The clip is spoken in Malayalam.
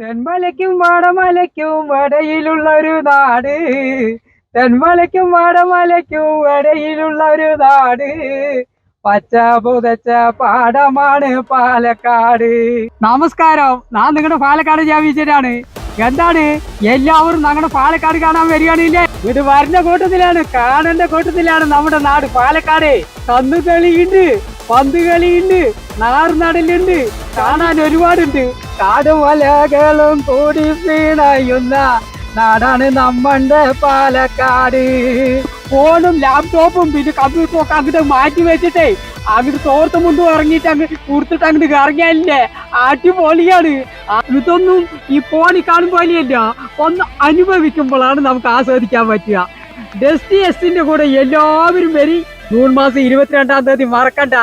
തെന്മലയ്ക്കും വാടമലയ്ക്കും ഇടയിലുള്ള ഒരു നാട്. തെന്മലയ്ക്കും വാടമലയ്ക്കും ഇടയിലുള്ള ഒരു നാട്. പച്ച പുതച്ച പാടമാണ് പാലക്കാട്. നമസ്കാരം, ഞാൻ നിങ്ങളുടെ പാലക്കാട് ജാവിച്ചതാണ്. എന്താണ് എല്ലാവരും ഞങ്ങളുടെ പാലക്കാട് കാണാൻ വരികയാണില്ലേ? ഇത് വരുന്ന കൂട്ടത്തിലാണ്, കാണേണ്ട കൂട്ടത്തിലാണ് നമ്മുടെ നാട് പാലക്കാട്. കന്നുകളിയുണ്ട്, പന്ത് കളിയുണ്ട്, നാർനടലുണ്ട്, കാണാൻ ഒരുപാടുണ്ട്. കാടുമലകളും കൂടി പിണയുന്ന നാടാണ് നമ്മളുടെ പാലക്കാട്. ഫോണും ലാപ്ടോപ്പും പിന്നെ കമ്പ്യൂട്ടറും ഒക്കെ അങ്ങോട്ട് മാറ്റി വെച്ചിട്ടേ അങ്ങോട്ട് തോർത്ത് മുണ്ടും ഇറങ്ങിയിട്ട് അങ്ങ് കൊടുത്തിട്ട് അങ്ങോട്ട് ഇറങ്ങിയാലില്ലേ അടിപൊളിയാണ്. ഇതൊന്നും ഈ ഫോണിൽ കാണുമ്പോലെയല്ല, ഒന്ന് അനുഭവിക്കുമ്പോഴാണ് നമുക്ക് ആസ്വദിക്കാൻ പറ്റുക. ഡെസ്റ്റി എസ്റ്റിന്റെ കൂടെ എല്ലാവരും വരി. ജൂൺ മാസം 22-ാം തീയതി മറക്കണ്ട.